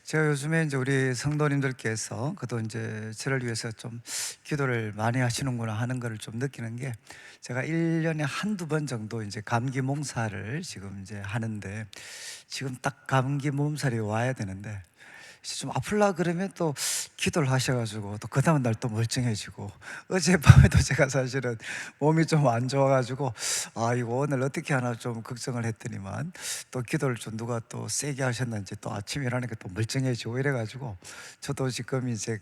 제가 요즘에 이제 우리 성도님들께서 그도 이제 저를 위해서 좀 기도를 많이 하시는구나 하는 거를 좀 느끼는 게, 제가 1년에 한두 번 정도 이제 감기 몸살을 지금 이제 하는데, 지금 딱 감기 몸살이 와야 되는데 이제 좀 아플라 그러면 또 기도를 하셔가지고 또 그 다음 날 또 멀쩡해지고, 어젯밤에도 제가 사실은 몸이 좀 안 좋아가지고 이거 오늘 어떻게 하나 좀 걱정을 했더니만, 또 기도를 좀 누가 또 세게 하셨는지 또 아침에 일어나니까 또 멀쩡해지고 이래가지고, 저도 지금 이제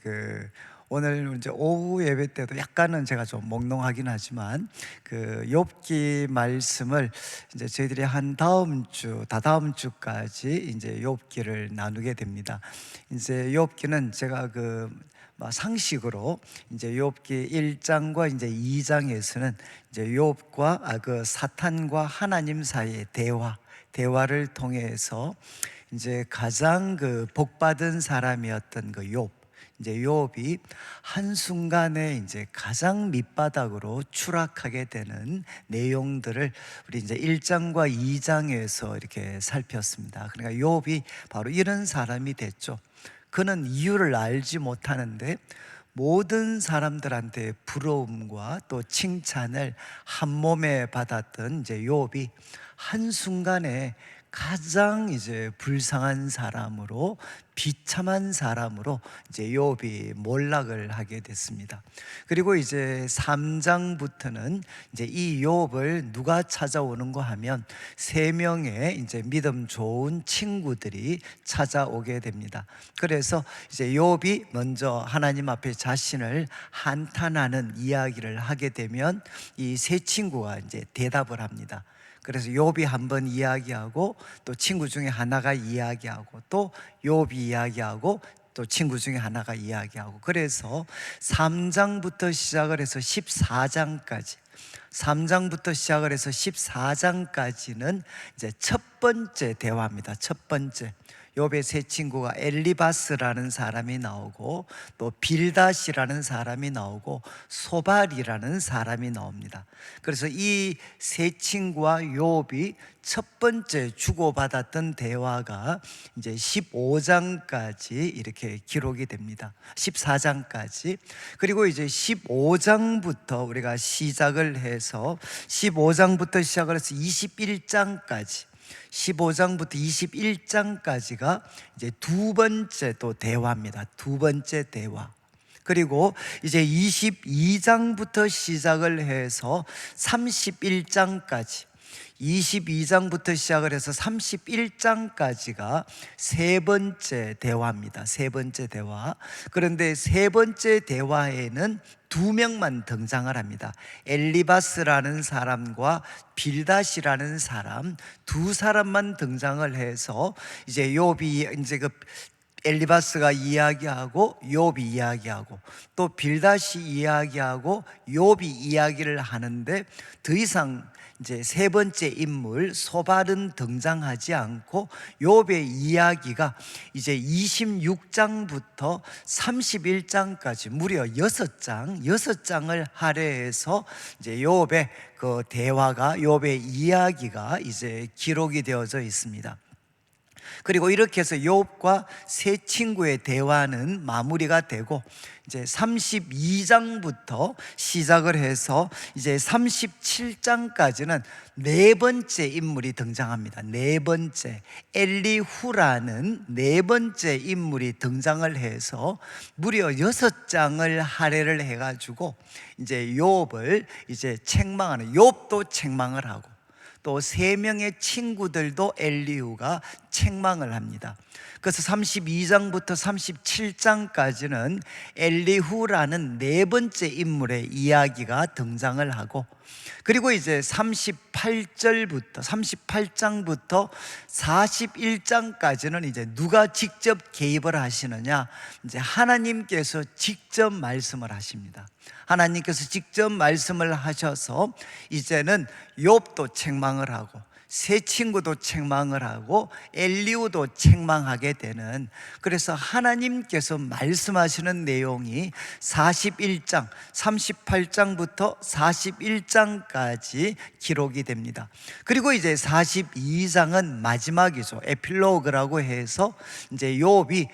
오늘 이제 오후 예배 때도 약간은 제가 좀 몽롱하긴 하지만 욥기 말씀을 이제 저희들이 한 다음 주, 다다음 주까지 이제 욥기를 나누게 됩니다. 이제 욥기는 제가 상식으로 이제 욥기 1장과 이제 2장에서는 이제 욥과 사탄과 하나님 사이의 대화를 통해서 이제 가장 복받은 사람이었던 욥, 이제 욥이 한순간에 이제 가장 밑바닥으로 추락하게 되는 내용들을 우리 이제 1장과 2장에서 이렇게 살폈습니다. 그러니까 욥이 바로 이런 사람이 됐죠. 그는 이유를 알지 못하는데 모든 사람들한테 부러움과 또 칭찬을 한 몸에 받았던 이제 욥이 한순간에 가장 이제 불쌍한 사람으로, 비참한 사람으로 이제 욥이 몰락을 하게 됐습니다. 그리고 이제 3장부터는 이제 이 욥을 누가 찾아오는가 하면 세 명의 이제 믿음 좋은 친구들이 찾아오게 됩니다. 그래서 이제 욥이 먼저 하나님 앞에 자신을 한탄하는 이야기를 하게 되면 이 세 친구가 이제 대답을 합니다. 그래서 욥이 한번 이야기하고, 또 친구 중에 하나가 이야기하고, 또 욥이 이야기하고, 또 친구 중에 하나가 이야기하고, 그래서 3장부터 시작을 해서 14장까지, 3장부터 시작을 해서 14장까지는 이제 첫 번째 대화입니다. 첫 번째, 욥의 세 친구가 엘리바스라는 사람이 나오고, 또 빌닷이라는 사람이 나오고, 소발이라는 사람이 나옵니다. 그래서 이 세 친구와 욥이 첫 번째 주고받았던 대화가 이제 15장까지 이렇게 기록이 됩니다. 14장까지. 그리고 이제 15장부터 우리가 시작을 해서 15장부터 시작을 해서 21장까지, 15장부터 21장까지가 이제 두 번째 또 대화입니다. 두 번째 대화. 그리고 이제 22장부터 시작을 해서 31장까지, 22장부터 시작을 해서 31장까지가 세 번째 대화입니다. 세 번째 대화. 그런데 세 번째 대화에는 두 명만 등장을 합니다. 엘리바스라는 사람과 빌닷이라는 사람, 두 사람만 등장을 해서 이제 욥이 이제 엘리바스가 이야기하고 욥이 이야기하고, 또 빌닷이 이야기하고 욥이 이야기를 하는데, 더 이상 이제 세 번째 인물 소발은 등장하지 않고 욥의 이야기가 이제 26장부터 31장까지 무려 6장을 할애해서 이제 욥의 대화가, 욥의 이야기가 이제 기록이 되어져 있습니다. 그리고 이렇게 해서 욥과 세 친구의 대화는 마무리가 되고, 이제 32장부터 시작을 해서 이제 37장까지는 네 번째 인물이 등장합니다. 네 번째, 엘리후라는 네 번째 인물이 등장을 해서 무려 6장을 할애를 해가지고 이제 욥을 이제 책망하는, 욥도 책망을 하고, 또 세 명의 친구들도 엘리후가 책망을 합니다. 그래서 32장부터 37장까지는 엘리후라는 네 번째 인물의 이야기가 등장을 하고, 그리고 이제 38장부터 41장까지는 이제 누가 직접 개입을 하시느냐, 이제 하나님께서 직접 말씀을 하십니다. 하나님께서 직접 말씀을 하셔서 이제는 욥도 책망을 하고, 세 친구도 책망을 하고 엘리후도 책망하게 되는, 그래서 하나님께서 말씀하시는 내용이 41장 38장부터 41장까지 기록이 됩니다. 그리고 이제 42장은 마지막이죠. 에필로그라고 해서 이제 욥이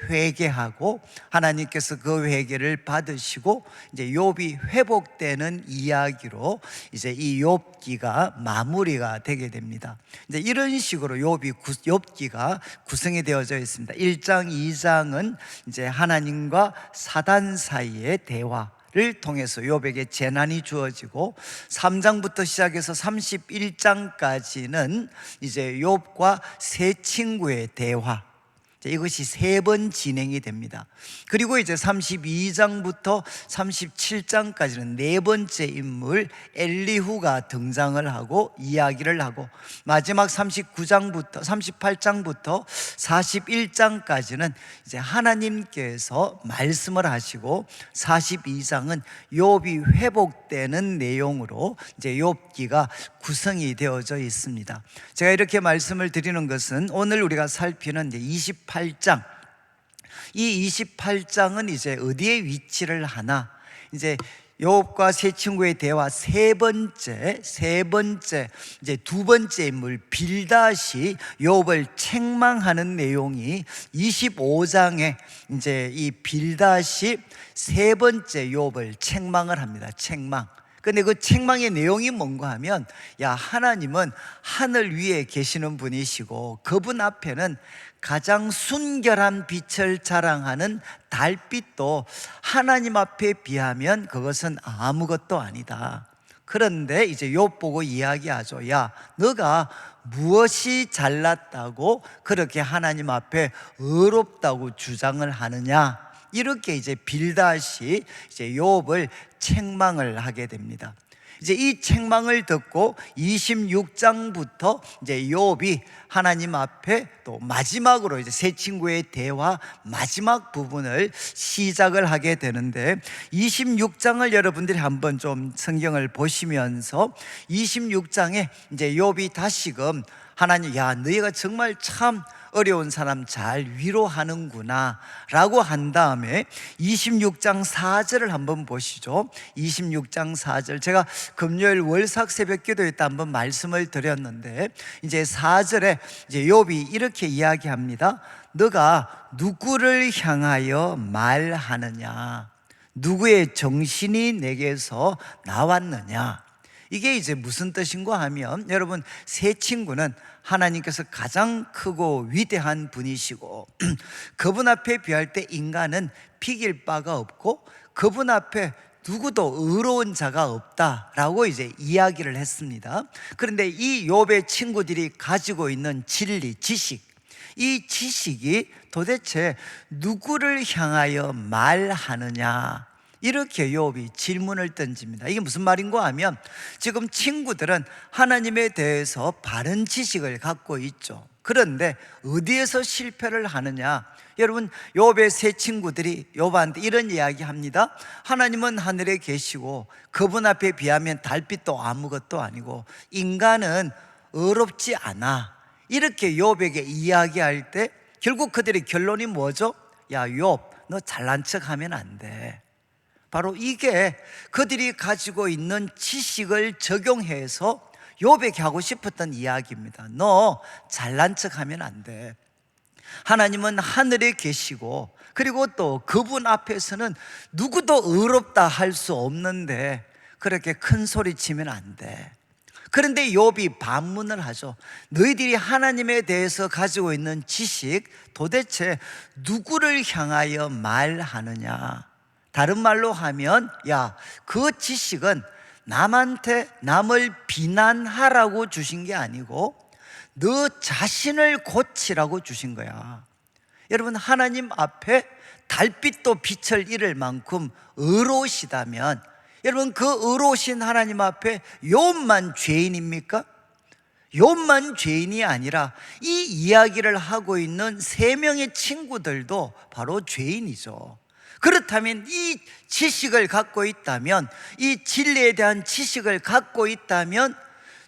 회개하고 하나님께서 그 회개를 받으시고 이제 욥이 회복되는 이야기로 이제 이 욥기가 마무리가 되게 됩니다. 이제 이런 식으로 욥기가 구성이 되어져 있습니다. 1장, 2장은 이제 하나님과 사단 사이의 대화를 통해서 욥에게 재난이 주어지고, 3장부터 시작해서 31장까지는 이제 욥과 세 친구의 대화, 이것이 세 번 진행이 됩니다. 그리고 이제 32장부터 37장까지는 네 번째 인물 엘리후가 등장을 하고 이야기를 하고, 마지막 38장부터 41장까지는 이제 하나님께서 말씀을 하시고, 42장은 욥이 회복되는 내용으로 이제 욥기가 구성이 되어져 있습니다. 제가 이렇게 말씀을 드리는 것은 오늘 우리가 살피는 이제 28장, 이 28장은 이제 어디에 위치를 하나, 이제 욥과 세 친구의 대화 세 번째 이제 두 번째 인물 빌닷이 욥을 책망하는 내용이 25장에 이제 이 빌닷이 세 번째 욥을 책망을 합니다. 책망. 근데 그 책망의 내용이 뭔가 하면, 야, 하나님은 하늘 위에 계시는 분이시고 그분 앞에는 가장 순결한 빛을 자랑하는 달빛도 하나님 앞에 비하면 그것은 아무것도 아니다. 그런데 이제 욥 보고 이야기하죠. 야, 너가 무엇이 잘났다고 그렇게 하나님 앞에 의롭다고 주장을 하느냐? 이렇게 이제 빌닷이 이제 욥을 책망을 하게 됩니다. 이제 이 책망을 듣고 26장부터 이제 욥이 하나님 앞에 또 마지막으로 이제 세 친구의 대화 마지막 부분을 시작을 하게 되는데, 26장을 여러분들이 한번 좀 성경을 보시면서 26장에 이제 욥이 다시금 하나님, 야, 너희가 정말 참 어려운 사람 잘 위로하는구나 라고 한 다음에 26장 4절을 한번 보시죠. 26장 4절, 제가 금요일 월삭 새벽 기도회 때 한번 말씀을 드렸는데, 이제 4절에 이제 욥이 이렇게 이야기합니다. 너가 누구를 향하여 말하느냐? 누구의 정신이 내게서 나왔느냐? 이게 이제 무슨 뜻인가 하면, 여러분, 세 친구는 하나님께서 가장 크고 위대한 분이시고 그분 앞에 비할 때 인간은 비길 바가 없고 그분 앞에 누구도 의로운 자가 없다라고 이제 이야기를 했습니다. 그런데 이 욥의 친구들이 가지고 있는 진리, 지식, 이 지식이 도대체 누구를 향하여 말하느냐, 이렇게 욥이 질문을 던집니다. 이게 무슨 말인가 하면, 지금 친구들은 하나님에 대해서 바른 지식을 갖고 있죠. 그런데 어디에서 실패를 하느냐? 여러분, 욥의 세 친구들이 욥한테 이런 이야기 합니다. 하나님은 하늘에 계시고 그분 앞에 비하면 달빛도 아무것도 아니고 인간은 의롭지 않아. 이렇게 욥에게 이야기할 때 결국 그들의 결론이 뭐죠? 야, 욥, 너 잘난 척하면 안 돼. 바로 이게 그들이 가지고 있는 지식을 적용해서 욥에게 하고 싶었던 이야기입니다. 너 잘난 척하면 안 돼. 하나님은 하늘에 계시고 그리고 또 그분 앞에서는 누구도 의롭다 할 수 없는데 그렇게 큰 소리 치면 안 돼. 그런데 욥이 반문을 하죠. 너희들이 하나님에 대해서 가지고 있는 지식 도대체 누구를 향하여 말하느냐? 다른 말로 하면, 야, 그 지식은 남한테 남을 비난하라고 주신 게 아니고 너 자신을 고치라고 주신 거야. 여러분, 하나님 앞에 달빛도 빛을 잃을 만큼 의로우시다면, 여러분, 그 의로우신 하나님 앞에 욥만 죄인입니까? 욥만 죄인이 아니라 이 이야기를 하고 있는 세 명의 친구들도 바로 죄인이죠. 그렇다면 이 지식을 갖고 있다면, 이 진리에 대한 지식을 갖고 있다면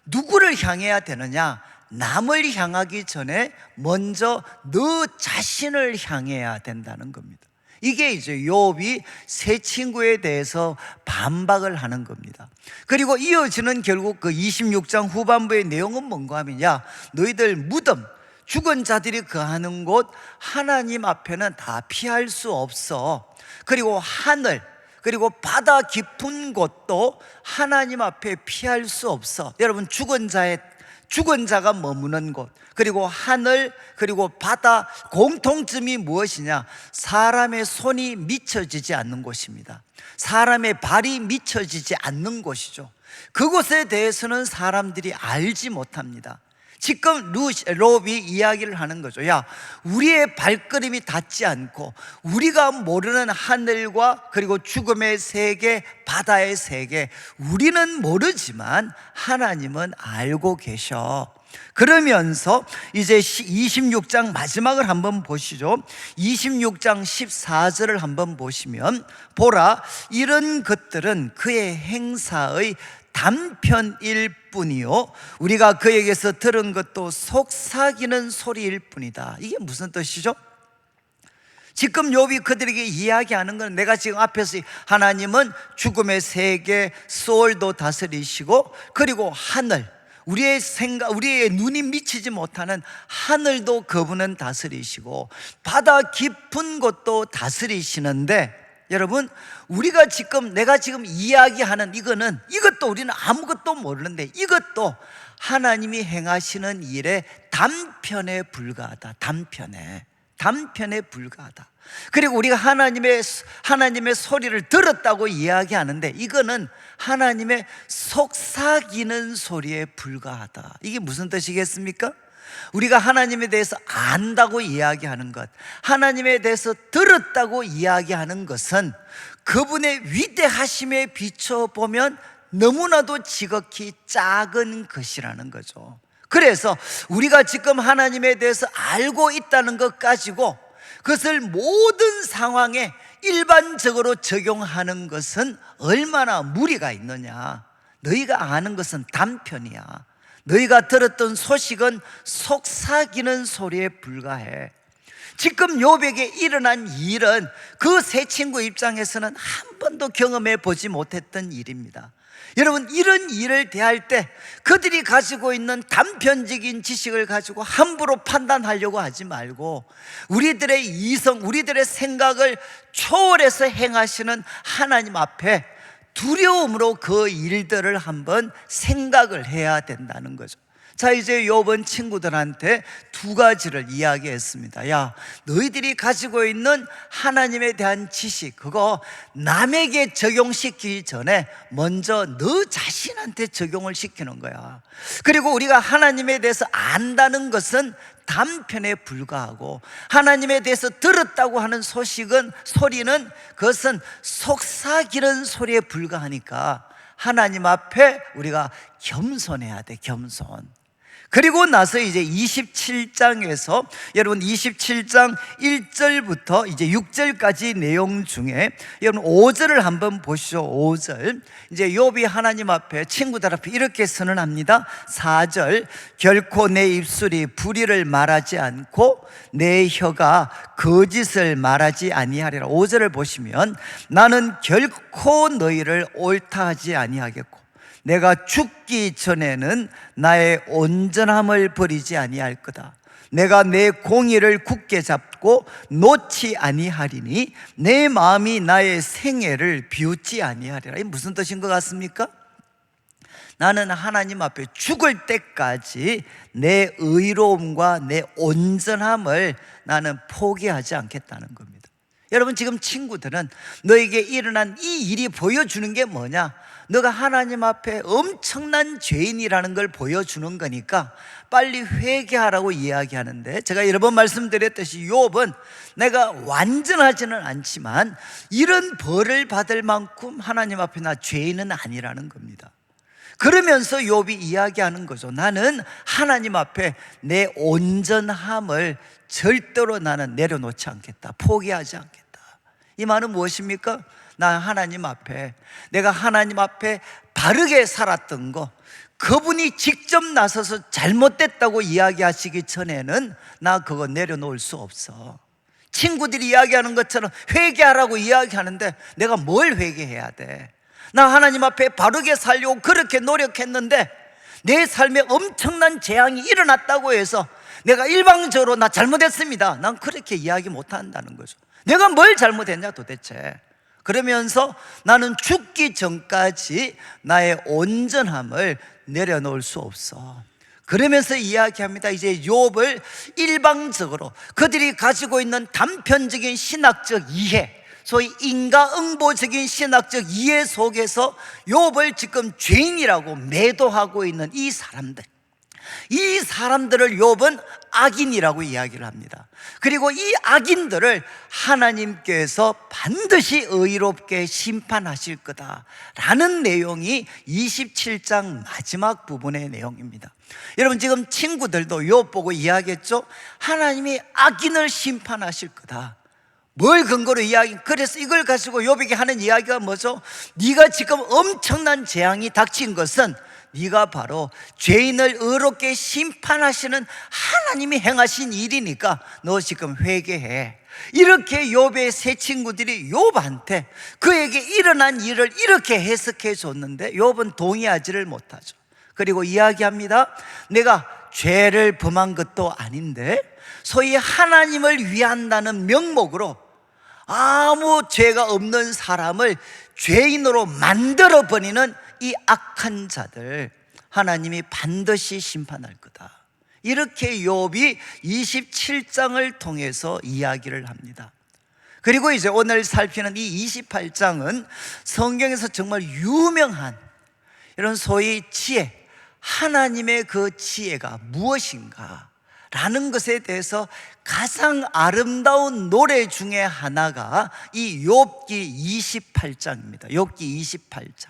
누구를 향해야 되느냐? 남을 향하기 전에 먼저 너 자신을 향해야 된다는 겁니다. 이게 이제 욥이 세 친구에 대해서 반박을 하는 겁니다. 그리고 이어지는 결국 그 26장 후반부의 내용은 뭔가 하면, 야, 너희들 무덤, 죽은 자들이 거하는 곳 하나님 앞에는 다 피할 수 없어. 그리고 하늘, 그리고 바다 깊은 곳도 하나님 앞에 피할 수 없어. 여러분, 죽은 자가 머무는 곳, 그리고 하늘, 그리고 바다, 공통점이 무엇이냐? 사람의 손이 미쳐지지 않는 곳입니다. 사람의 발이 미쳐지지 않는 곳이죠. 그곳에 대해서는 사람들이 알지 못합니다. 지금 욥이 이야기를 하는 거죠. 야, 우리의 발걸음이 닿지 않고 우리가 모르는 하늘과 그리고 죽음의 세계, 바다의 세계, 우리는 모르지만 하나님은 알고 계셔. 그러면서 이제 26장 마지막을 한번 보시죠. 26장 14절을 한번 보시면, 보라, 이런 것들은 그의 행사의 단편일 뿐이요, 우리가 그에게서 들은 것도 속삭이는 소리일 뿐이다. 이게 무슨 뜻이죠? 지금 욥이 그들에게 이야기하는 건, 내가 지금 앞에서 하나님은 죽음의 세계, 소울도 다스리시고, 그리고 하늘, 우리의 눈이 미치지 못하는 하늘도 그분은 다스리시고, 바다 깊은 곳도 다스리시는데, 여러분, 내가 지금 이야기하는 이것도 우리는 아무것도 모르는데, 이것도 하나님이 행하시는 일에 단편에 불과하다. 단편에 불과하다. 그리고 우리가 하나님의 소리를 들었다고 이야기하는데, 이거는 하나님의 속삭이는 소리에 불과하다. 이게 무슨 뜻이겠습니까? 우리가 하나님에 대해서 안다고 이야기하는 것, 하나님에 대해서 들었다고 이야기하는 것은 그분의 위대하심에 비춰보면 너무나도 지극히 작은 것이라는 거죠. 그래서 우리가 지금 하나님에 대해서 알고 있다는 것 가지고 그것을 모든 상황에 일반적으로 적용하는 것은 얼마나 무리가 있느냐. 너희가 아는 것은 단편이야. 너희가 들었던 소식은 속삭이는 소리에 불과해. 지금 욥에게 일어난 일은 그 세 친구 입장에서는 한 번도 경험해 보지 못했던 일입니다. 여러분, 이런 일을 대할 때 그들이 가지고 있는 단편적인 지식을 가지고 함부로 판단하려고 하지 말고, 우리들의 이성, 우리들의 생각을 초월해서 행하시는 하나님 앞에 두려움으로 그 일들을 한번 생각을 해야 된다는 거죠. 자, 이제 욥은 친구들한테 두 가지를 이야기했습니다. 야, 너희들이 가지고 있는 하나님에 대한 지식, 그거 남에게 적용시키기 전에 먼저 너 자신한테 적용을 시키는 거야. 그리고 우리가 하나님에 대해서 안다는 것은 단편에 불과하고, 하나님에 대해서 들었다고 하는 소리는 그것은 속삭이는 소리에 불과하니까 하나님 앞에 우리가 겸손해야 돼. 겸손. 그리고 나서 이제 27장에서, 여러분 27장 1절부터 이제 6절까지 내용 중에 여러분 5절을 한번 보시죠. 5절. 이제 욥이 하나님 앞에, 친구들 앞에 이렇게 선언합니다. 4절. 결코 내 입술이 불의를 말하지 않고 내 혀가 거짓을 말하지 아니하리라. 5절을 보시면, 나는 결코 너희를 옳다 하지 아니하겠고 내가 죽기 전에는 나의 온전함을 버리지 아니할 거다. 내가 내 공의를 굳게 잡고 놓지 아니하리니 내 마음이 나의 생애를 비웃지 아니하리라. 이게 무슨 뜻인 것 같습니까? 나는 하나님 앞에 죽을 때까지 내 의로움과 내 온전함을 나는 포기하지 않겠다는 겁니다. 여러분, 지금 친구들은 너에게 일어난 이 일이 보여주는 게 뭐냐? 너가 하나님 앞에 엄청난 죄인이라는 걸 보여주는 거니까 빨리 회개하라고 이야기하는데, 제가 여러 번 말씀드렸듯이 욥은 내가 완전하지는 않지만 이런 벌을 받을 만큼 하나님 앞에 나 죄인은 아니라는 겁니다. 그러면서 욥이 이야기하는 거죠. 나는 하나님 앞에 내 온전함을 절대로 나는 내려놓지 않겠다. 포기하지 않겠다. 이 말은 무엇입니까? 나 하나님 앞에, 내가 하나님 앞에 바르게 살았던 거, 그분이 직접 나서서 잘못됐다고 이야기하시기 전에는 나 그거 내려놓을 수 없어. 친구들이 이야기하는 것처럼 회개하라고 이야기하는데 내가 뭘 회개해야 돼? 나 하나님 앞에 바르게 살려고 그렇게 노력했는데 내 삶에 엄청난 재앙이 일어났다고 해서 내가 일방적으로 나 잘못했습니다, 난 그렇게 이야기 못한다는 거죠. 내가 뭘 잘못했냐 도대체. 그러면서 나는 죽기 전까지 나의 온전함을 내려놓을 수 없어. 그러면서 이야기합니다. 이제 욥을 일방적으로 그들이 가지고 있는 단편적인 신학적 이해, 소위 인과응보적인 신학적 이해 속에서 욥을 지금 죄인이라고 매도하고 있는 이 사람들을 욥은 악인이라고 이야기를 합니다. 그리고 이 악인들을 하나님께서 반드시 의롭게 심판하실 거다라는 내용이 27장 마지막 부분의 내용입니다. 여러분, 지금 친구들도 욥 보고 이야기했죠. 하나님이 악인을 심판하실 거다. 뭘 근거로 그래서 이걸 가지고 욥에게 하는 이야기가 뭐죠? 네가 지금 엄청난 재앙이 닥친 것은 네가 바로 죄인을 의롭게 심판하시는 하나님이 행하신 일이니까 너 지금 회개해. 이렇게 욥의 세 친구들이 욥한테 그에게 일어난 일을 이렇게 해석해 줬는데 욥은 동의하지를 못하죠. 그리고 이야기합니다. 내가 죄를 범한 것도 아닌데 소위 하나님을 위한다는 명목으로 아무 죄가 없는 사람을 죄인으로 만들어버리는 이 악한 자들 하나님이 반드시 심판할 거다. 이렇게 욥이 27장을 통해서 이야기를 합니다. 그리고 이제 오늘 살피는 이 28장은 성경에서 정말 유명한 이런 소위 지혜, 하나님의 그 지혜가 무엇인가 라는 것에 대해서 가장 아름다운 노래 중에 하나가 이 욥기 28장입니다. 욥기 28장.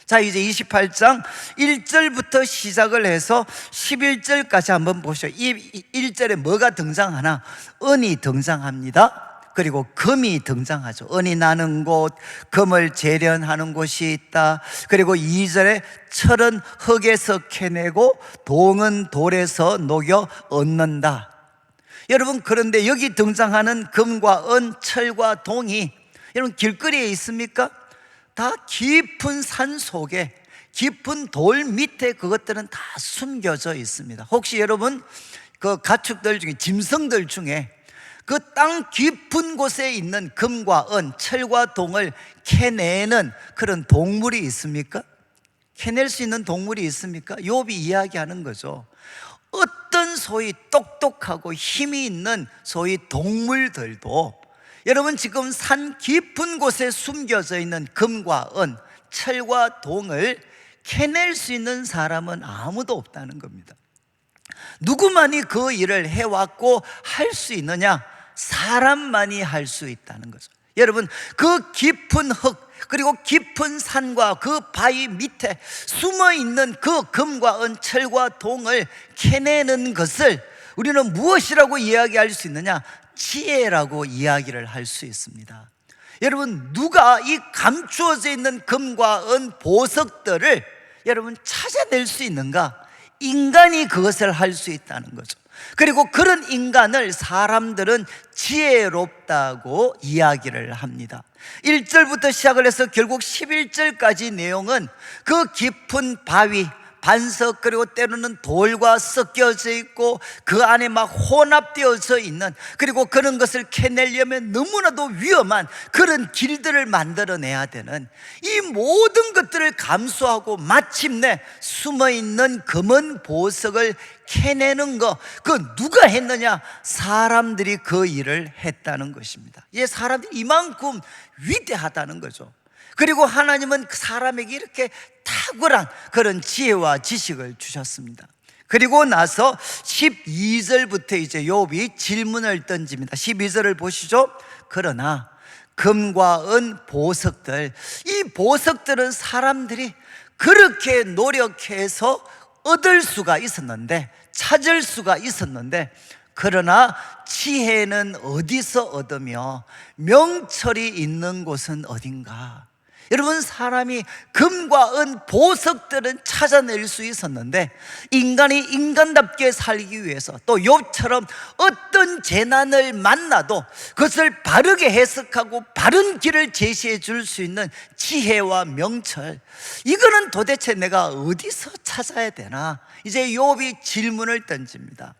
자, 이제 28장 1절부터 시작을 해서 11절까지 한번 보시죠. 이 1절에 뭐가 등장하나? 은이 등장합니다. 그리고 금이 등장하죠. 은이 나는 곳, 금을 재련하는 곳이 있다. 그리고 2절에 철은 흙에서 캐내고 동은 돌에서 녹여 얻는다. 여러분, 그런데 여기 등장하는 금과 은, 철과 동이 여러분 길거리에 있습니까? 다 깊은 산 속에, 깊은 돌 밑에 그것들은 다 숨겨져 있습니다. 혹시 여러분 그 가축들 중에, 짐승들 중에 그 땅 깊은 곳에 있는 금과 은, 철과 동을 캐내는 그런 동물이 있습니까? 캐낼 수 있는 동물이 있습니까? 욥이 이야기하는 거죠. 어떤 소위 똑똑하고 힘이 있는 소위 동물들도 여러분 지금 산 깊은 곳에 숨겨져 있는 금과 은, 철과 동을 캐낼 수 있는 사람은 아무도 없다는 겁니다. 누구만이 그 일을 해왔고 할 수 있느냐? 사람만이 할 수 있다는 거죠. 여러분, 그 깊은 흙 그리고 깊은 산과 그 바위 밑에 숨어있는 그 금과 은, 철과 동을 캐내는 것을 우리는 무엇이라고 이야기할 수 있느냐? 지혜라고 이야기를 할 수 있습니다. 여러분, 누가 이 감추어져 있는 금과 은, 보석들을 여러분 찾아낼 수 있는가? 인간이 그것을 할 수 있다는 거죠. 그리고 그런 인간을 사람들은 지혜롭다고 이야기를 합니다. 1절부터 시작을 해서 결국 11절까지 내용은 그 깊은 바위, 반석, 그리고 때로는 돌과 섞여져 있고 그 안에 막 혼합되어져 있는, 그리고 그런 것을 캐내려면 너무나도 위험한 그런 길들을 만들어내야 되는, 이 모든 것들을 감수하고 마침내 숨어있는 검은 보석을 캐내는 거, 그 누가 했느냐? 사람들이 그 일을 했다는 것입니다. 이 사람들이 이만큼 위대하다는 거죠. 그리고 하나님은 사람에게 이렇게 탁월한 그런 지혜와 지식을 주셨습니다. 그리고 나서 12절부터 이제 욥이 질문을 던집니다. 12절을 보시죠. 그러나 금과 은, 보석들, 이 보석들은 사람들이 그렇게 노력해서 얻을 수가 있었는데, 찾을 수가 있었는데, 그러나 지혜는 어디서 얻으며 명철이 있는 곳은 어딘가? 여러분, 사람이 금과 은, 보석들은 찾아낼 수 있었는데 인간이 인간답게 살기 위해서, 또 욥처럼 어떤 재난을 만나도 그것을 바르게 해석하고 바른 길을 제시해 줄 수 있는 지혜와 명철, 이거는 도대체 내가 어디서 찾아야 되나? 이제 욥이 질문을 던집니다.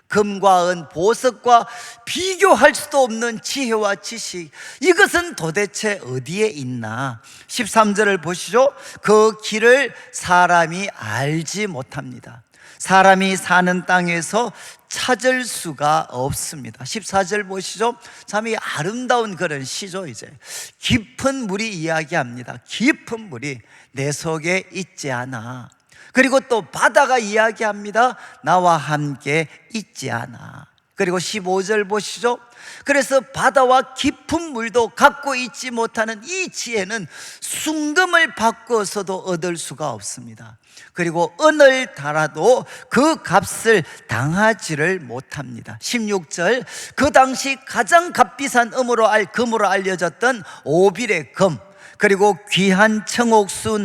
금과 은, 보석과 비교할 수도 없는 지혜와 지식, 이것은 도대체 어디에 있나? 13절을 보시죠. 그 길을 사람이 알지 못합니다. 사람이 사는 땅에서 찾을 수가 없습니다. 14절 보시죠. 참 이 아름다운 그런 시죠. 이제 깊은 물이 이야기합니다. 깊은 물이 내 속에 있지 않아. 그리고 또 바다가 이야기합니다. 나와 함께 있지 않아. 그리고 15절 보시죠. 그래서 바다와 깊은 물도 갖고 있지 못하는 이 지혜는 순금을 바꿔서도 얻을 수가 없습니다. 그리고 은을 달아도 그 값을 당하지를 못합니다. 16절, 그 당시 가장 값비싼 금으로 알려졌던 오빌의 금, 그리고 귀한 청옥수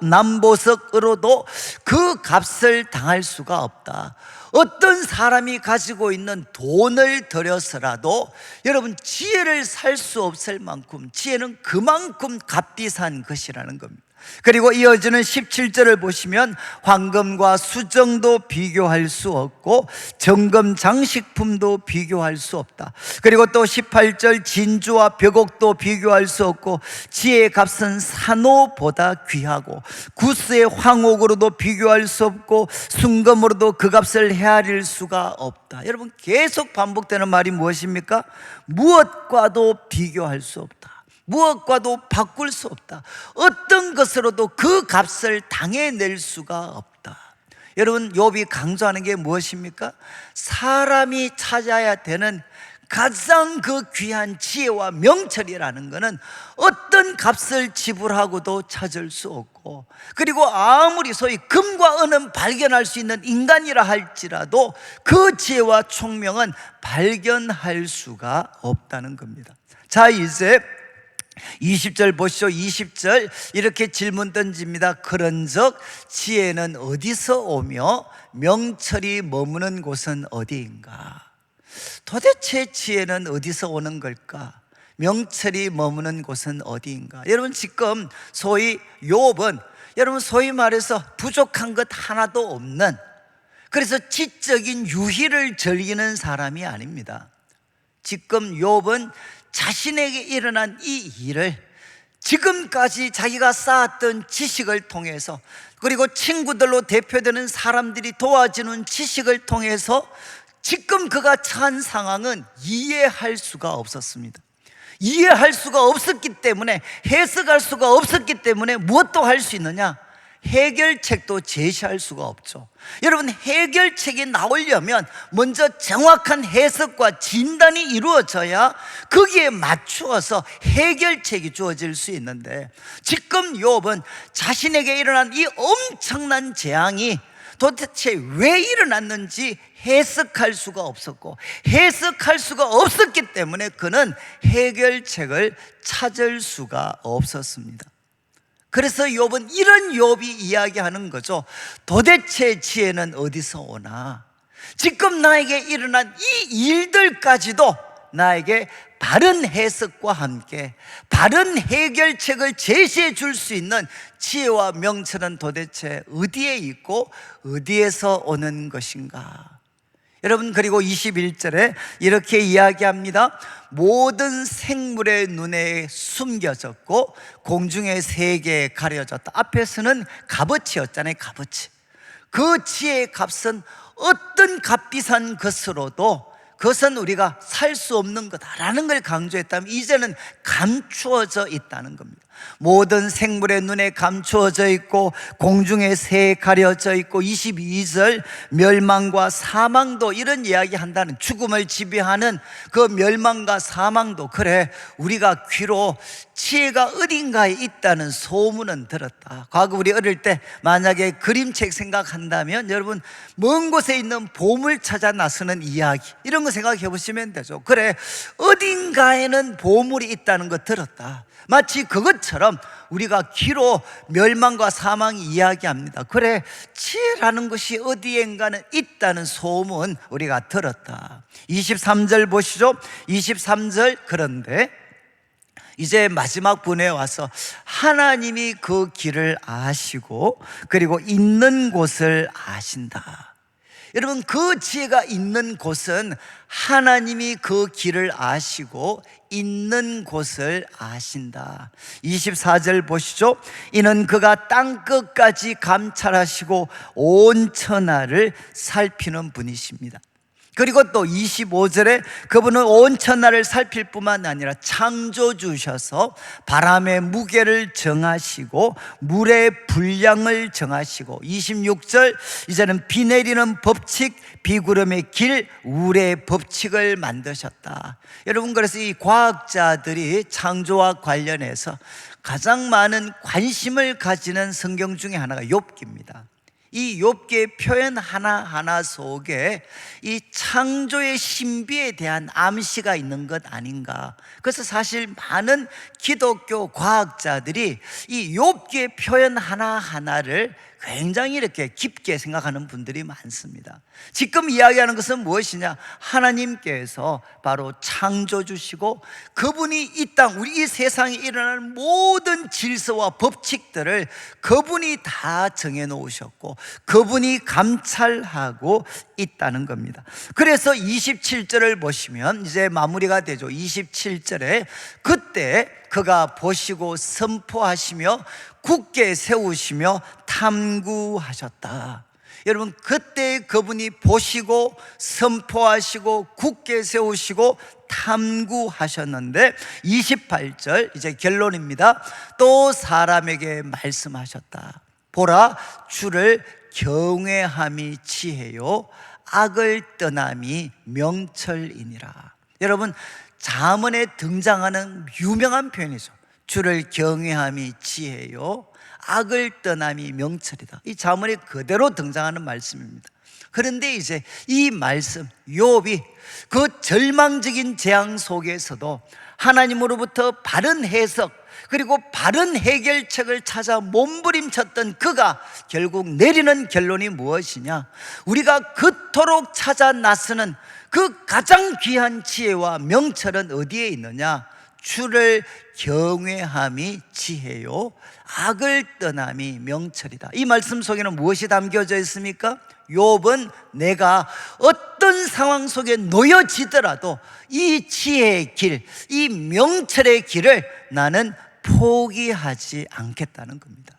남보석으로도 그 값을 당할 수가 없다. 어떤 사람이 가지고 있는 돈을 들여서라도 여러분, 지혜를 살 수 없을 만큼 지혜는 그만큼 값비싼 것이라는 겁니다. 그리고 이어지는 17절을 보시면 황금과 수정도 비교할 수 없고 정금 장식품도 비교할 수 없다. 그리고 또 18절, 진주와 벽옥도 비교할 수 없고 지혜의 값은 산호보다 귀하고 구스의 황옥으로도 비교할 수 없고 순금으로도 그 값을 헤아릴 수가 없다. 여러분, 계속 반복되는 말이 무엇입니까? 무엇과도 비교할 수 없다. 무엇과도 바꿀 수 없다. 어떤 것으로도 그 값을 당해낼 수가 없다. 여러분, 욥이 강조하는 게 무엇입니까? 사람이 찾아야 되는 가장 그 귀한 지혜와 명철이라는 것은 어떤 값을 지불하고도 찾을 수 없고, 그리고 아무리 소위 금과 은은 발견할 수 있는 인간이라 할지라도 그 지혜와 총명은 발견할 수가 없다는 겁니다. 자, 이제 20절 보시죠. 20절 이렇게 질문 던집니다. 그런즉 지혜는 어디서 오며 명철이 머무는 곳은 어디인가? 도대체 지혜는 어디서 오는 걸까? 명철이 머무는 곳은 어디인가? 여러분, 지금 소위 욥은 여러분 소위 말해서 부족한 것 하나도 없는, 그래서 지적인 유희를 즐기는 사람이 아닙니다. 지금 욥은 자신에게 일어난 이 일을 지금까지 자기가 쌓았던 지식을 통해서, 그리고 친구들로 대표되는 사람들이 도와주는 지식을 통해서 지금 그가 처한 상황은 이해할 수가 없었습니다. 이해할 수가 없었기 때문에, 해석할 수가 없었기 때문에 무엇도 할 수 있느냐? 해결책도 제시할 수가 없죠. 여러분, 해결책이 나오려면 먼저 정확한 해석과 진단이 이루어져야 거기에 맞추어서 해결책이 주어질 수 있는데, 지금 욥은 자신에게 일어난 이 엄청난 재앙이 도대체 왜 일어났는지 해석할 수가 없었고, 해석할 수가 없었기 때문에 그는 해결책을 찾을 수가 없었습니다. 그래서 욥은 이런 욥이 이야기하는 거죠. 도대체 지혜는 어디서 오나? 지금 나에게 일어난 이 일들까지도 나에게 바른 해석과 함께 바른 해결책을 제시해 줄 수 있는 지혜와 명철은 도대체 어디에 있고 어디에서 오는 것인가? 여러분, 그리고 21절에 이렇게 이야기합니다. 모든 생물의 눈에 숨겨졌고 공중의 세계에 가려졌다. 앞에서는 값어치였잖아요. 값어치. 그 지혜의 값은 어떤 값비싼 것으로도 그것은 우리가 살 수 없는 거다라는 걸 강조했다면, 이제는 감추어져 있다는 겁니다. 모든 생물의 눈에 감추어져 있고 공중의 새에 가려져 있고, 22절 멸망과 사망도, 이런 이야기 한다는, 죽음을 지배하는 그 멸망과 사망도, 그래 우리가 귀로 지혜가 어딘가에 있다는 소문은 들었다. 과거 우리 어릴 때 만약에 그림책 생각한다면 여러분, 먼 곳에 있는 보물 찾아 나서는 이야기, 이런 거 생각해 보시면 되죠. 그래 어딘가에는 보물이 있다는 거 들었다. 마치 그것처럼 것처럼 우리가 귀로 멸망과 사망이 이야기합니다. 그래, 지혜라는 것이 어디엔가는 있다는 소문 우리가 들었다. 23절 보시죠. 23절, 그런데 이제 마지막 분에 와서 하나님이 그 길을 아시고 그리고 있는 곳을 아신다. 여러분, 그 지혜가 있는 곳은 하나님이 그 길을 아시고 있는 곳을 아신다. 24절 보시죠. 이는 그가 땅끝까지 감찰하시고 온 천하를 살피는 분이십니다. 그리고 또 25절에 그분은 온 천하를 살필 뿐만 아니라 창조주셔서 바람의 무게를 정하시고 물의 분량을 정하시고, 26절 이제는 비 내리는 법칙, 비구름의 길, 우레의 법칙을 만드셨다. 여러분, 그래서 이 과학자들이 창조와 관련해서 가장 많은 관심을 가지는 성경 중에 하나가 욥기입니다. 이 욥기의 표현 하나하나 속에 이 창조의 신비에 대한 암시가 있는 것 아닌가. 그래서 사실 많은 기독교 과학자들이 이 욥기의 표현 하나하나를 굉장히 이렇게 깊게 생각하는 분들이 많습니다. 지금 이야기하는 것은 무엇이냐? 하나님께서 바로 창조주시고 그분이 이 땅, 우리 이 세상에 일어날 모든 질서와 법칙들을 그분이 다 정해놓으셨고 그분이 감찰하고 있다는 겁니다. 그래서 27절을 보시면 이제 마무리가 되죠. 27절에 그때 그가 보시고 선포하시며 굳게 세우시며 탐구하셨다. 여러분, 그때 그분이 보시고 선포하시고 굳게 세우시고 탐구하셨는데, 28절 이제 결론입니다. 또 사람에게 말씀하셨다. 보라, 주를 경외함이 지혜요 악을 떠남이 명철이니라. 여러분, 잠언에 등장하는 유명한 표현이죠. 주를 경외함이 지혜요 악을 떠남이 명철이다. 이 잠언에 그대로 등장하는 말씀입니다. 그런데 이제 이 말씀, 욥이 그 절망적인 재앙 속에서도 하나님으로부터 바른 해석 그리고 바른 해결책을 찾아 몸부림쳤던 그가 결국 내리는 결론이 무엇이냐? 우리가 그토록 찾아 나서는 그 가장 귀한 지혜와 명철은 어디에 있느냐? 주를 경외함이 지혜요 악을 떠남이 명철이다. 이 말씀 속에는 무엇이 담겨져 있습니까? 욥은 내가 어떤 상황 속에 놓여지더라도 이 지혜의 길, 이 명철의 길을 나는 포기하지 않겠다는 겁니다.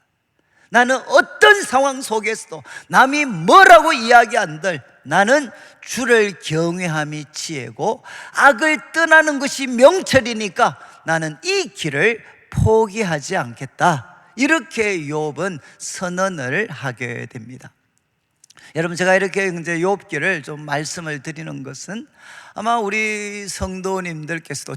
나는 어떤 상황 속에서도 남이 뭐라고 이야기한들 나는 주를 경외함이 지혜고 악을 떠나는 것이 명철이니까 나는 이 길을 포기하지 않겠다. 이렇게 욥은 선언을 하게 됩니다. 여러분, 제가 이렇게 이제 욥기를 좀 말씀을 드리는 것은 아마 우리 성도님들께서도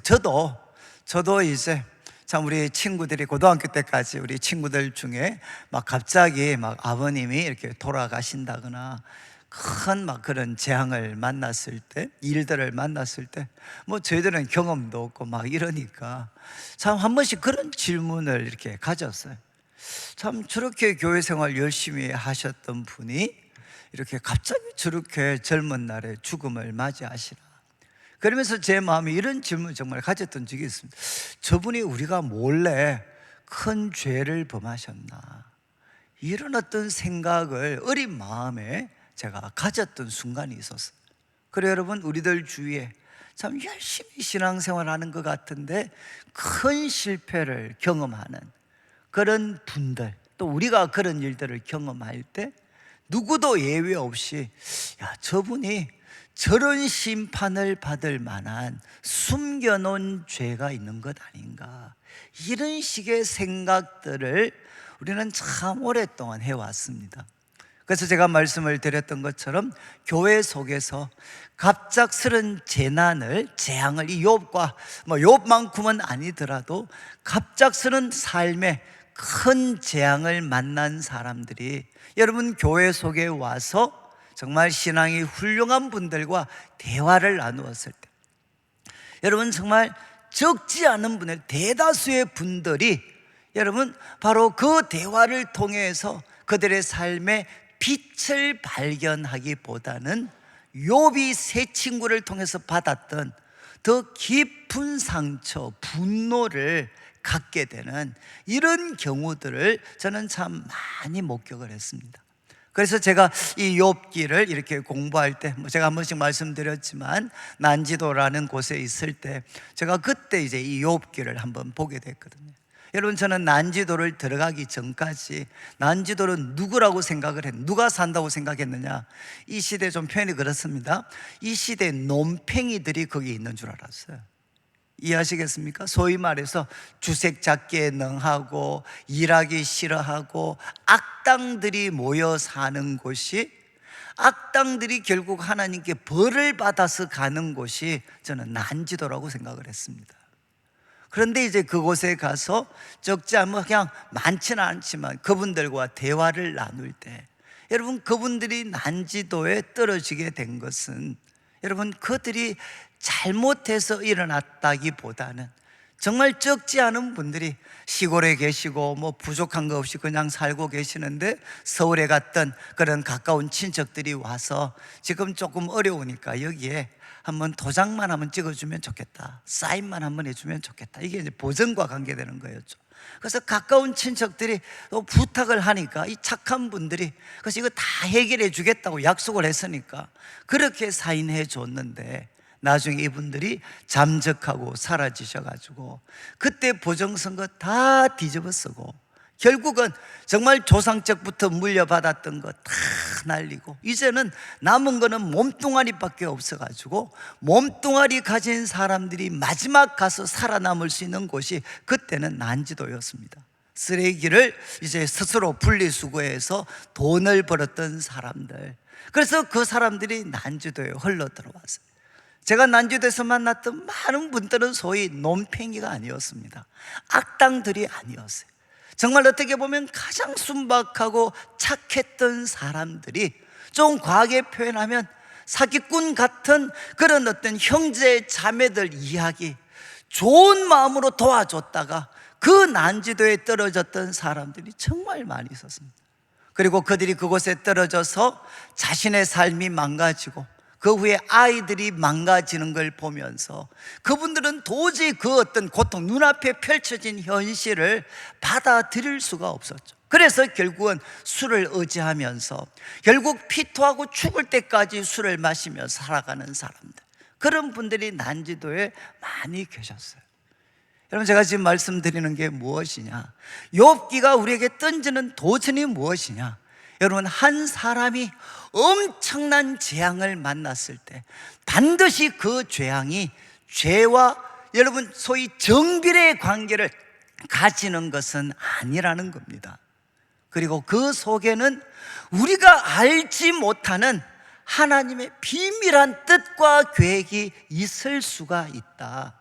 저도 이제 참 우리 친구들이 고등학교 때까지 우리 친구들 중에 막 갑자기 막 아버님이 이렇게 돌아가신다거나 큰 막 그런 재앙을 만났을 때, 일들을 만났을 때 뭐 저희들은 경험도 없고 막 이러니까 참 한 번씩 그런 질문을 이렇게 가졌어요. 참 저렇게 교회 생활 열심히 하셨던 분이 이렇게 갑자기 저렇게 젊은 날에 죽음을 맞이하시나. 그러면서 제 마음에 이런 질문을 정말 가졌던 적이 있습니다. 저분이 우리가 몰래 큰 죄를 범하셨나, 이런 어떤 생각을 어린 마음에 제가 가졌던 순간이 있었어요. 그래 여러분, 우리들 주위에 참 열심히 신앙생활하는 것 같은데 큰 실패를 경험하는 그런 분들, 또 우리가 그런 일들을 경험할 때 누구도 예외 없이 야, 저분이 저런 심판을 받을 만한 숨겨놓은 죄가 있는 것 아닌가, 이런 식의 생각들을 우리는 참 오랫동안 해왔습니다. 그래서 제가 말씀을 드렸던 것처럼 교회 속에서 갑작스런 재앙을 이 욥과 뭐 욥만큼은 아니더라도 갑작스런 삶에 큰 재앙을 만난 사람들이 여러분 교회 속에 와서 정말 신앙이 훌륭한 분들과 대화를 나누었을 때, 여러분 정말 적지 않은 분들, 대다수의 분들이 여러분, 바로 그 대화를 통해서 그들의 삶의 빛을 발견하기보다는 욥이 세 친구를 통해서 받았던 더 깊은 상처, 분노를 갖게 되는 이런 경우들을 저는 참 많이 목격을 했습니다. 그래서 제가 이 욥기를 이렇게 공부할 때, 제가 한 번씩 말씀드렸지만 난지도라는 곳에 있을 때 제가 그때 이제 이 욥기를 한번 보게 됐거든요. 여러분, 저는 난지도를 들어가기 전까지 난지도는 누구라고 생각을 했는데, 누가 산다고 생각했느냐, 이 시대 좀 표현이 그렇습니다. 이 시대에 논팽이들이 거기 있는 줄 알았어요. 이해하시겠습니까? 소위 말해서 주색 잡기에 능하고 일하기 싫어하고 악당들이 모여 사는 곳이, 악당들이 결국 하나님께 벌을 받아서 가는 곳이 저는 난지도라고 생각을 했습니다. 그런데 이제 그곳에 가서 적지 않으면 그냥 많지는 않지만 그분들과 대화를 나눌 때, 여러분, 그분들이 난지도에 떨어지게 된 것은 여러분 그들이 잘못해서 일어났다기보다는 정말 적지 않은 분들이 시골에 계시고 뭐 부족한 거 없이 그냥 살고 계시는데 서울에 갔던 그런 가까운 친척들이 와서 지금 조금 어려우니까 여기에 한번 도장만 한번 찍어주면 좋겠다, 사인만 한번 해주면 좋겠다, 이게 이제 보증과 관계되는 거였죠. 그래서 가까운 친척들이 또 부탁을 하니까 이 착한 분들이 그래서 이거 다 해결해 주겠다고 약속을 했으니까 그렇게 사인해 줬는데, 나중에 이분들이 잠적하고 사라지셔가지고 그때 보증선거 다 뒤집어 쓰고 결국은 정말 조상적부터 물려받았던 거 다 날리고 이제는 남은 거는 몸뚱아리밖에 없어가지고 몸뚱아리 가진 사람들이 마지막 가서 살아남을 수 있는 곳이 그때는 난지도였습니다. 쓰레기를 이제 스스로 분리수거해서 돈을 벌었던 사람들, 그래서 그 사람들이 난지도에 흘러 들어왔어요. 제가 난지도에서 만났던 많은 분들은 소위 논팽이가 아니었습니다. 악당들이 아니었어요. 정말 어떻게 보면 가장 순박하고 착했던 사람들이, 좀 과하게 표현하면 사기꾼 같은 그런 어떤 형제 자매들 이야기, 좋은 마음으로 도와줬다가 그 난지도에 떨어졌던 사람들이 정말 많이 있었습니다. 그리고 그들이 그곳에 떨어져서 자신의 삶이 망가지고 그 후에 아이들이 망가지는 걸 보면서 그분들은 도저히 그 어떤 고통, 눈앞에 펼쳐진 현실을 받아들일 수가 없었죠. 그래서 결국은 술을 의지하면서 결국 피토하고 죽을 때까지 술을 마시며 살아가는 사람들, 그런 분들이 난지도에 많이 계셨어요. 여러분, 제가 지금 말씀드리는 게 무엇이냐, 욥기가 우리에게 던지는 도전이 무엇이냐, 여러분, 한 사람이 엄청난 재앙을 만났을 때 반드시 그 재앙이 죄와 여러분 소위 정비례의 관계를 가지는 것은 아니라는 겁니다. 그리고 그 속에는 우리가 알지 못하는 하나님의 비밀한 뜻과 계획이 있을 수가 있다.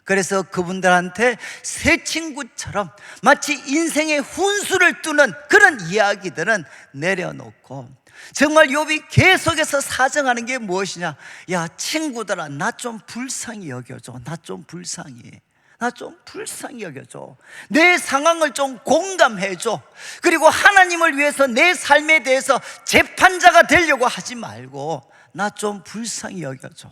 그래서 그분들한테 새 친구처럼 마치 인생의 훈수를 두는 그런 이야기들은 내려놓고, 정말 욥이 계속해서 사정하는 게 무엇이냐, 야 친구들아, 나 좀 불쌍히 여겨줘, 나 좀 불쌍히 여겨줘, 내 상황을 좀 공감해줘. 그리고 하나님을 위해서 내 삶에 대해서 재판자가 되려고 하지 말고 나 좀 불쌍히 여겨줘.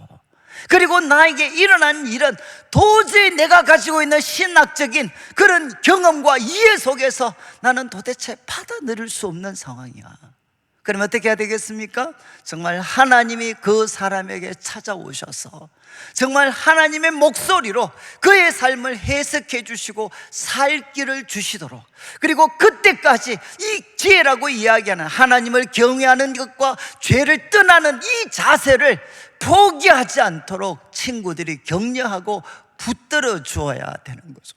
그리고 나에게 일어난 일은 도저히 내가 가지고 있는 신학적인 그런 경험과 이해 속에서 나는 도대체 받아들일 수 없는 상황이야. 그러면 어떻게 해야 되겠습니까? 정말 하나님이 그 사람에게 찾아오셔서 정말 하나님의 목소리로 그의 삶을 해석해 주시고 살 길을 주시도록, 그리고 그때까지 이 지혜라고 이야기하는 하나님을 경외하는 것과 죄를 떠나는 이 자세를 포기하지 않도록 친구들이 격려하고 붙들어 주어야 되는 거죠.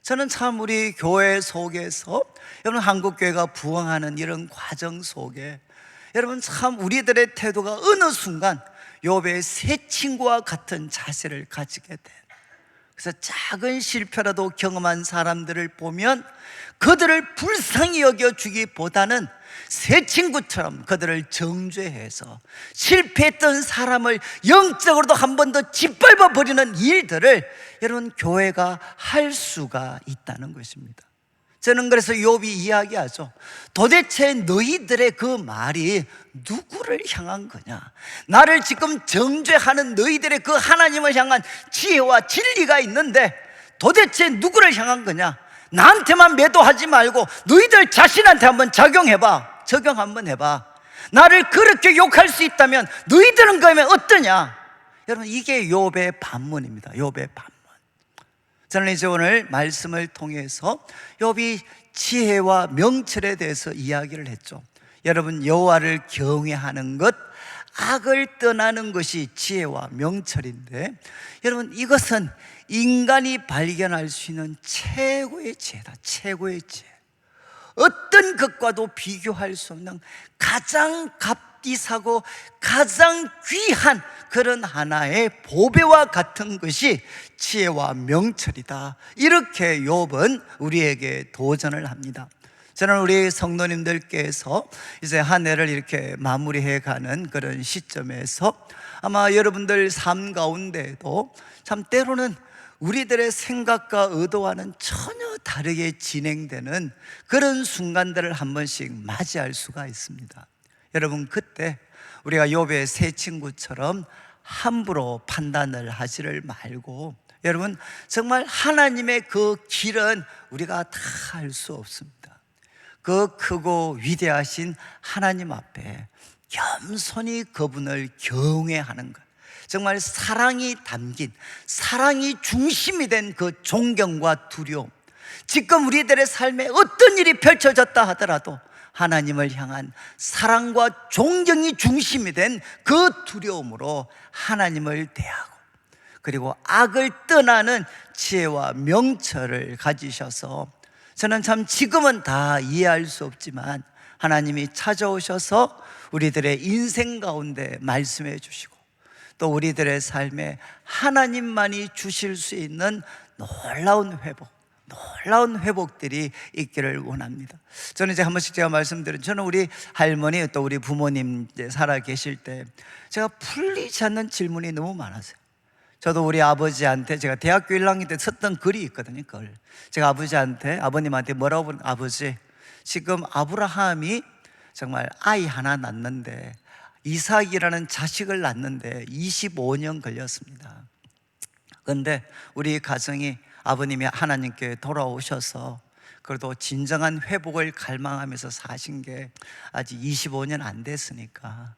저는 참 우리 교회 속에서, 여러분 한국교회가 부흥하는 이런 과정 속에 여러분 참 우리들의 태도가 어느 순간 욥의 새 친구와 같은 자세를 가지게 돼. 그래서 작은 실패라도 경험한 사람들을 보면 그들을 불쌍히 여겨주기보다는 새 친구처럼 그들을 정죄해서 실패했던 사람을 영적으로도 한 번 더 짓밟아 버리는 일들을 여러분 교회가 할 수가 있다는 것입니다. 저는 그래서 욥이 이야기하죠. 도대체 너희들의 그 말이 누구를 향한 거냐? 나를 지금 정죄하는 너희들의 그 하나님을 향한 지혜와 진리가 있는데 도대체 누구를 향한 거냐? 나한테만 매도하지 말고 너희들 자신한테 한번 적용해봐. 적용 한번 해봐. 나를 그렇게 욕할 수 있다면 너희들은 그러면 어떠냐? 여러분, 이게 욥의 반문입니다. 욥의 반문. 저는 이제 오늘 말씀을 통해서 욥이 지혜와 명철에 대해서 이야기를 했죠. 여러분, 여호와를 경외하는 것, 악을 떠나는 것이 지혜와 명철인데, 여러분, 이것은 인간이 발견할 수 있는 최고의 지혜다. 최고의 지혜. 어떤 것과도 비교할 수 없는 가장 값비싸고 가장 귀한 그런 하나의 보배와 같은 것이 지혜와 명철이다. 이렇게 욥은 우리에게 도전을 합니다. 저는 우리 성도님들께서 이제 한 해를 이렇게 마무리해 가는 그런 시점에서 아마 여러분들 삶 가운데도 참 때로는 우리들의 생각과 의도와는 전혀 다르게 진행되는 그런 순간들을 한 번씩 맞이할 수가 있습니다. 여러분, 그때 우리가 욥의 세 친구처럼 함부로 판단을 하지를 말고, 여러분, 정말 하나님의 그 길은 우리가 다 알 수 없습니다. 그 크고 위대하신 하나님 앞에 겸손히 그분을 경외하는 것, 정말 사랑이 담긴, 사랑이 중심이 된 그 존경과 두려움, 지금 우리들의 삶에 어떤 일이 펼쳐졌다 하더라도 하나님을 향한 사랑과 존경이 중심이 된 그 두려움으로 하나님을 대하고, 그리고 악을 떠나는 지혜와 명철을 가지셔서, 저는 참 지금은 다 이해할 수 없지만 하나님이 찾아오셔서 우리들의 인생 가운데 말씀해 주시고, 또 우리들의 삶에 하나님만이 주실 수 있는 놀라운 회복, 놀라운 회복들이 있기를 원합니다. 저는 이제 한 번씩 제가 말씀드린, 저는 우리 할머니 또 우리 부모님 이제 살아 계실 때 제가 풀리지 않는 질문이 너무 많았어요. 저도 우리 아버지한테, 제가 대학교 1학년 때 썼던 글이 있거든요. 그걸 제가 아버님한테 뭐라고 부르는, 아버지, 지금 아브라함이 정말 아이 하나 낳는데, 이삭이라는 자식을 낳는데 25년 걸렸습니다. 그런데 우리 가정이 아버님이 하나님께 돌아오셔서 그래도 진정한 회복을 갈망하면서 사신 게 아직 25년 안 됐으니까,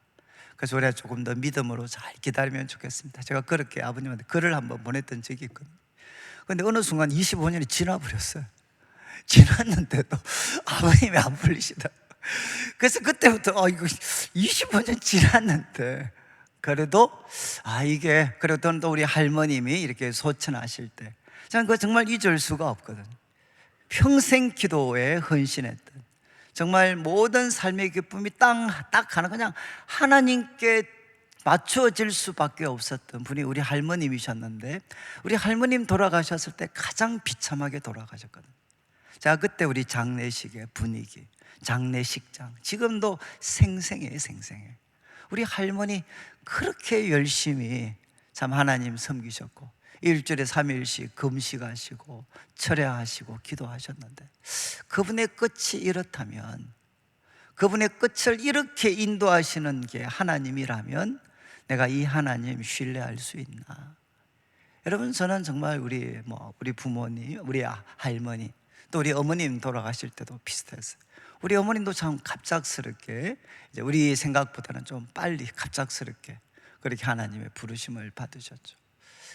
그래서 우리가 조금 더 믿음으로 잘 기다리면 좋겠습니다. 제가 그렇게 아버님한테 글을 한번 보냈던 적이 있거든요. 그런데 어느 순간 25년이 지나버렸어요. 지났는데도 아버님이 안 풀리시더라고요. 그래서 그때부터 이거 25년 지났는데 그래도 이게, 그래도 또 우리 할머님이 이렇게 소천하실 때 저는 그거 정말 잊을 수가 없거든요. 평생 기도에 헌신했던, 정말 모든 삶의 기쁨이 딱 하나 그냥 하나님께 맞춰질 수밖에 없었던 분이 우리 할머님이셨는데, 우리 할머님 돌아가셨을 때 가장 비참하게 돌아가셨거든요. 자, 그때 우리 장례식의 분위기, 장례식장 지금도 생생해. 우리 할머니 그렇게 열심히 참 하나님 섬기셨고, 일주일에 3일씩 금식하시고 철야하시고 기도하셨는데, 그분의 끝이 이렇다면, 그분의 끝을 이렇게 인도하시는 게 하나님이라면 내가 이 하나님 신뢰할 수 있나? 여러분, 저는 정말 우리 부모님, 우리 할머니, 또 우리 어머님 돌아가실 때도 비슷했어요. 우리 어머님도 참 갑작스럽게, 이제 우리 생각보다는 좀 빨리 갑작스럽게 그렇게 하나님의 부르심을 받으셨죠.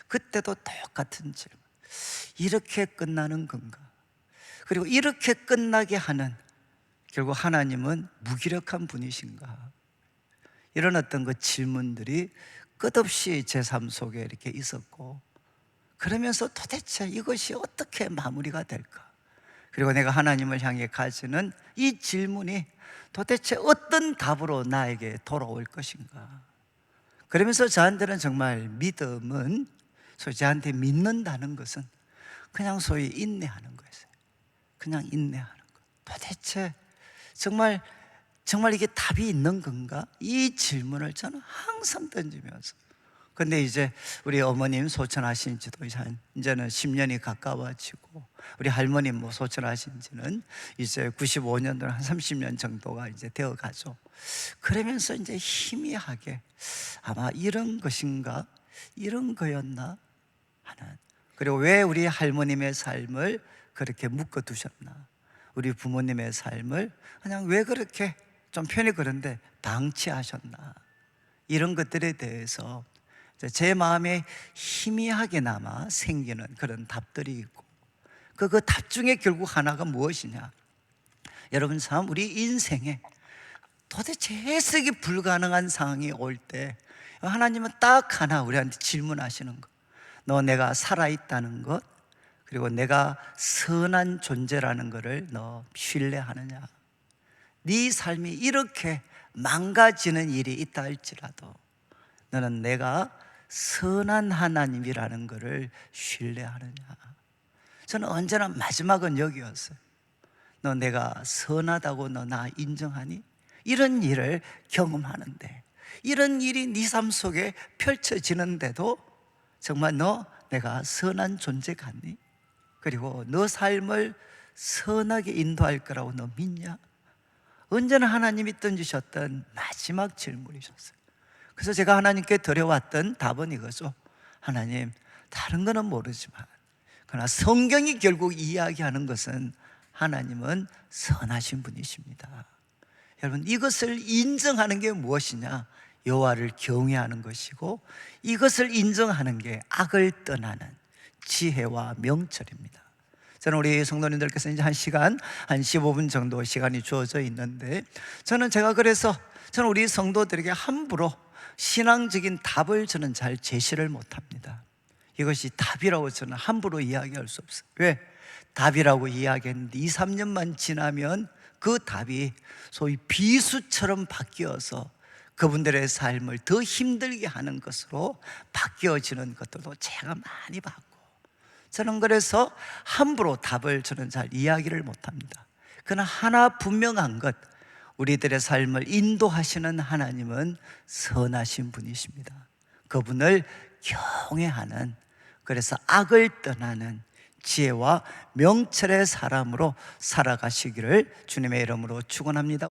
그때도 똑같은 질문, 이렇게 끝나는 건가? 그리고 이렇게 끝나게 하는, 결국 하나님은 무기력한 분이신가? 이런 어떤 그 질문들이 끝없이 제 삶 속에 이렇게 있었고, 그러면서 도대체 이것이 어떻게 마무리가 될까? 그리고 내가 하나님을 향해 가지는 이 질문이 도대체 어떤 답으로 나에게 돌아올 것인가? 그러면서 저한테는 정말 믿음은, 저한테 믿는다는 것은 그냥 소위 인내하는 거였어요. 그냥 인내하는 것. 도대체 정말 이게 답이 있는 건가? 이 질문을 저는 항상 던지면서 근데 이제 우리 어머님 소천하신 지도 이제는 10년이 가까워지고, 우리 할머님 뭐 소천하신 지는 이제 95년도 한 30년 정도가 이제 되어 가죠. 그러면서 이제 희미하게 아마 이런 것인가, 이런 거였나 하는, 그리고 왜 우리 할머님의 삶을 그렇게 묶어 두셨나, 우리 부모님의 삶을 그냥 왜 그렇게, 좀 편히 그런데 방치하셨나, 이런 것들에 대해서 제 마음에 희미하게나마 생기는 그런 답들이 있고, 그 답 중에 결국 하나가 무엇이냐, 여러분 참 우리 인생에 도대체 해석이 불가능한 상황이 올 때 하나님은 딱 하나 우리한테 질문하시는 것, 너 내가 살아있다는 것, 그리고 내가 선한 존재라는 것을 너 신뢰하느냐. 네 삶이 이렇게 망가지는 일이 있다 할지라도 너는 내가 선한 하나님이라는 것을 신뢰하느냐. 저는 언제나 마지막은 여기였어요. 너 내가 선하다고 너 나 인정하니? 이런 일을 경험하는데, 이런 일이 네 삶 속에 펼쳐지는데도 정말 너 내가 선한 존재 같니? 그리고 너 삶을 선하게 인도할 거라고 너 믿냐? 언제나 하나님이 던지셨던 마지막 질문이셨어요. 그래서 제가 하나님께 드려왔던 답은 이거죠. 하나님, 다른 거는 모르지만 그러나 성경이 결국 이야기하는 것은 하나님은 선하신 분이십니다. 여러분, 이것을 인정하는 게 무엇이냐? 여호와를 경외하는 것이고, 이것을 인정하는 게 악을 떠나는 지혜와 명철입니다. 저는 우리 성도님들께서 이제 한 시간, 한 15분 정도 시간이 주어져 있는데, 그래서 저는 우리 성도들에게 함부로 신앙적인 답을 저는 잘 제시를 못합니다. 이것이 답이라고 저는 함부로 이야기할 수 없어요. 왜? 답이라고 이야기했는데 2, 3년만 지나면 그 답이 소위 비수처럼 바뀌어서 그분들의 삶을 더 힘들게 하는 것으로 바뀌어지는 것들도 제가 많이 봤고, 저는 그래서 함부로 답을 저는 잘 이야기를 못합니다. 그러나 하나 분명한 것, 우리들의 삶을 인도하시는 하나님은 선하신 분이십니다. 그분을 경외하는, 그래서 악을 떠나는 지혜와 명철의 사람으로 살아가시기를 주님의 이름으로 축원합니다.